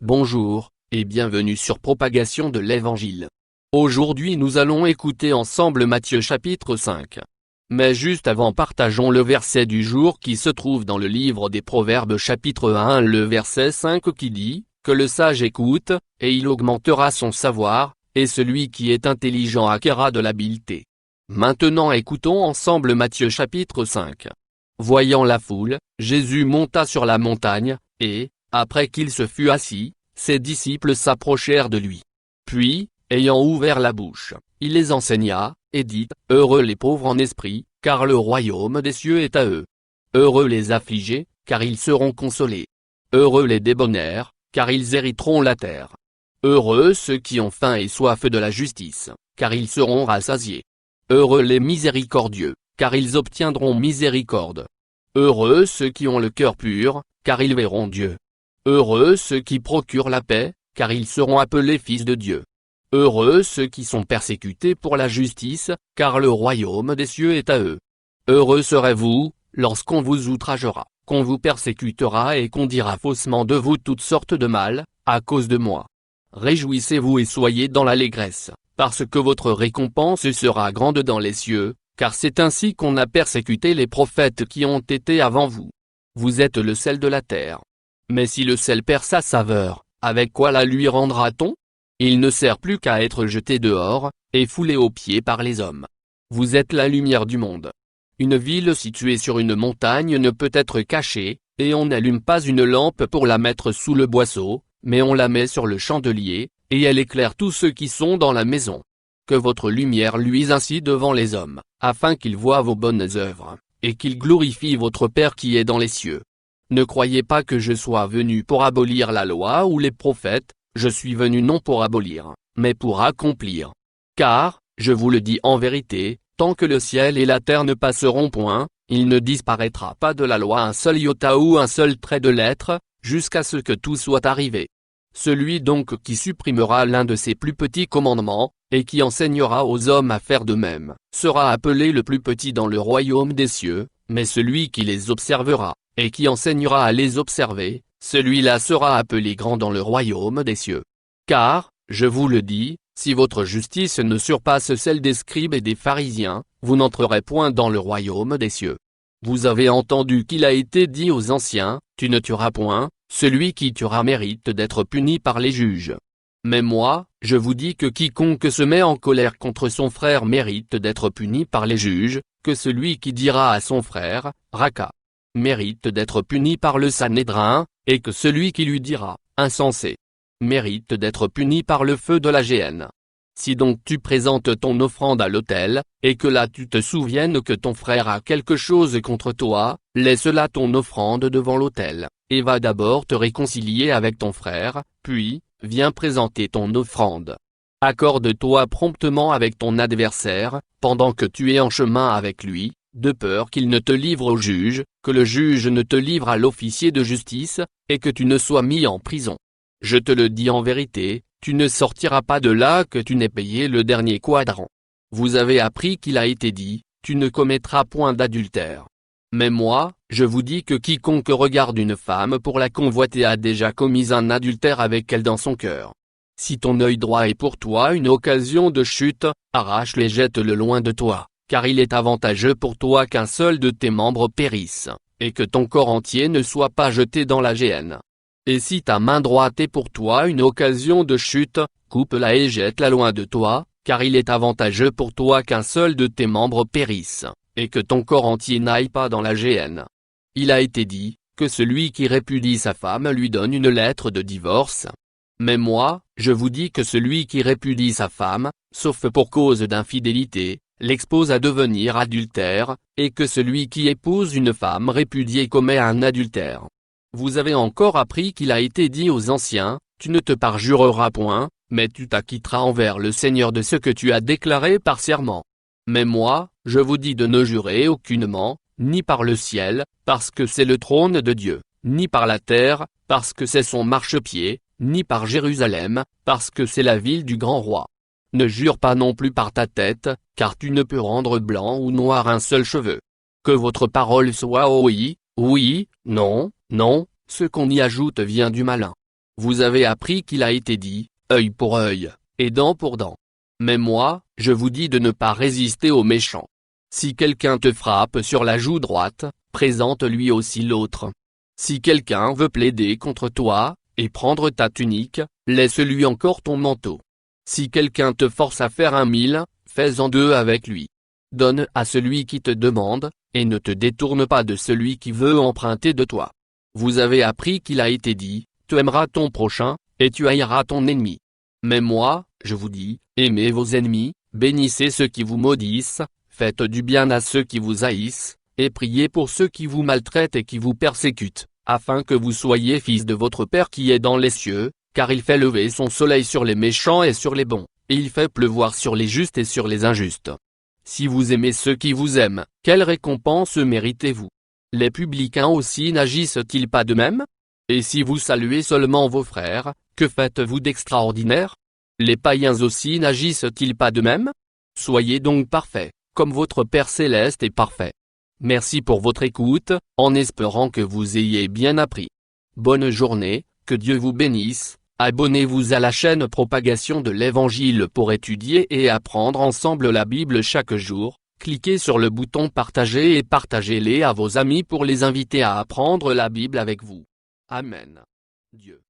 Bonjour, et bienvenue sur Propagation de l'Évangile. Aujourd'hui nous allons écouter ensemble Matthieu chapitre 5. Mais juste avant partageons le verset du jour qui se trouve dans le livre des Proverbes chapitre 1 le verset 5 qui dit « Que le sage écoute, et il augmentera son savoir, et celui qui est intelligent acquerra de l'habileté. » Maintenant écoutons ensemble Matthieu chapitre 5. Voyant la foule, Jésus monta sur la montagne, et, après qu'il se fut assis, ses disciples s'approchèrent de lui. Puis, ayant ouvert la bouche, il les enseigna, et dit, « Heureux les pauvres en esprit, car le royaume des cieux est à eux. Heureux les affligés, car ils seront consolés. Heureux les débonnaires, car ils hériteront la terre. Heureux ceux qui ont faim et soif de la justice, car ils seront rassasiés. Heureux les miséricordieux, car ils obtiendront miséricorde. Heureux ceux qui ont le cœur pur, car ils verront Dieu. Heureux ceux qui procurent la paix, car ils seront appelés fils de Dieu. Heureux ceux qui sont persécutés pour la justice, car le royaume des cieux est à eux. Heureux serez-vous, lorsqu'on vous outragera, qu'on vous persécutera et qu'on dira faussement de vous toutes sortes de mal, à cause de moi. Réjouissez-vous et soyez dans l'allégresse, parce que votre récompense sera grande dans les cieux, car c'est ainsi qu'on a persécuté les prophètes qui ont été avant vous. Vous êtes le sel de la terre. Mais si le sel perd sa saveur, avec quoi la lui rendra-t-on? Il ne sert plus qu'à être jeté dehors, et foulé aux pieds par les hommes. Vous êtes la lumière du monde. Une ville située sur une montagne ne peut être cachée, et on n'allume pas une lampe pour la mettre sous le boisseau, mais on la met sur le chandelier, et elle éclaire tous ceux qui sont dans la maison. Que votre lumière luise ainsi devant les hommes, afin qu'ils voient vos bonnes œuvres, et qu'ils glorifient votre Père qui est dans les cieux. Ne croyez pas que je sois venu pour abolir la loi ou les prophètes, je suis venu non pour abolir, mais pour accomplir. Car, je vous le dis en vérité, tant que le ciel et la terre ne passeront point, il ne disparaîtra pas de la loi un seul iota ou un seul trait de lettre, jusqu'à ce que tout soit arrivé. Celui donc qui supprimera l'un de ces plus petits commandements, et qui enseignera aux hommes à faire de même, sera appelé le plus petit dans le royaume des cieux, mais celui qui les observera, et qui enseignera à les observer, celui-là sera appelé grand dans le royaume des cieux. Car, je vous le dis, si votre justice ne surpasse celle des scribes et des pharisiens, vous n'entrerez point dans le royaume des cieux. Vous avez entendu qu'il a été dit aux anciens, tu ne tueras point, celui qui tuera mérite d'être puni par les juges. Mais moi, je vous dis que quiconque se met en colère contre son frère mérite d'être puni par les juges, que celui qui dira à son frère, Raka, mérite d'être puni par le Sanhédrin, et que celui qui lui dira, insensé, mérite d'être puni par le feu de la géhenne. Si donc tu présentes ton offrande à l'autel, et que là tu te souviennes que ton frère a quelque chose contre toi, laisse là ton offrande devant l'autel, et va d'abord te réconcilier avec ton frère, puis, viens présenter ton offrande. Accorde-toi promptement avec ton adversaire, pendant que tu es en chemin avec lui, de peur qu'il ne te livre au juge, que le juge ne te livre à l'officier de justice, et que tu ne sois mis en prison. Je te le dis en vérité, tu ne sortiras pas de là que tu n'aies payé le dernier quadrant. Vous avez appris qu'il a été dit, tu ne commettras point d'adultère. Mais moi, je vous dis que quiconque regarde une femme pour la convoiter a déjà commis un adultère avec elle dans son cœur. Si ton œil droit est pour toi une occasion de chute, arrache-le et jette-le loin de toi, car il est avantageux pour toi qu'un seul de tes membres périsse, et que ton corps entier ne soit pas jeté dans la géhenne. Et si ta main droite est pour toi une occasion de chute, coupe-la et jette-la loin de toi, car il est avantageux pour toi qu'un seul de tes membres périsse, et que ton corps entier n'aille pas dans la géhenne. Il a été dit, que celui qui répudie sa femme lui donne une lettre de divorce. Mais moi, je vous dis que celui qui répudie sa femme, sauf pour cause d'infidélité, l'expose à devenir adultère, et que celui qui épouse une femme répudiée commet un adultère. Vous avez encore appris qu'il a été dit aux anciens, tu ne te parjureras point, mais tu t'acquitteras envers le Seigneur de ce que tu as déclaré par serment. Mais moi, je vous dis de ne jurer aucunement, ni par le ciel, parce que c'est le trône de Dieu, ni par la terre, parce que c'est son marchepied, ni par Jérusalem, parce que c'est la ville du grand roi. Ne jure pas non plus par ta tête, car tu ne peux rendre blanc ou noir un seul cheveu. Que votre parole soit oui, oui, non, non, ce qu'on y ajoute vient du malin. Vous avez appris qu'il a été dit, œil pour œil, et dent pour dent. Mais moi, je vous dis de ne pas résister aux méchants. Si quelqu'un te frappe sur la joue droite, présente-lui aussi l'autre. Si quelqu'un veut plaider contre toi, et prendre ta tunique, laisse-lui encore ton manteau. Si quelqu'un te force à faire 1000, fais-en 2 avec lui. Donne à celui qui te demande, et ne te détourne pas de celui qui veut emprunter de toi. Vous avez appris qu'il a été dit, tu aimeras ton prochain, et tu haïras ton ennemi. Mais moi, je vous dis, aimez vos ennemis, bénissez ceux qui vous maudissent, faites du bien à ceux qui vous haïssent, et priez pour ceux qui vous maltraitent et qui vous persécutent, afin que vous soyez fils de votre Père qui est dans les cieux, car il fait lever son soleil sur les méchants et sur les bons, et il fait pleuvoir sur les justes et sur les injustes. Si vous aimez ceux qui vous aiment, quelle récompense méritez-vous? Les publicains aussi n'agissent-ils pas de même? Et si vous saluez seulement vos frères, que faites-vous d'extraordinaire? Les païens aussi n'agissent-ils pas de même? Soyez donc parfaits, comme votre Père céleste est parfait. Merci pour votre écoute, en espérant que vous ayez bien appris. Bonne journée, que Dieu vous bénisse. Abonnez-vous à la chaîne Propagation de l'Évangile pour étudier et apprendre ensemble la Bible chaque jour. Cliquez sur le bouton partager et partagez-les à vos amis pour les inviter à apprendre la Bible avec vous. Amen. Dieu.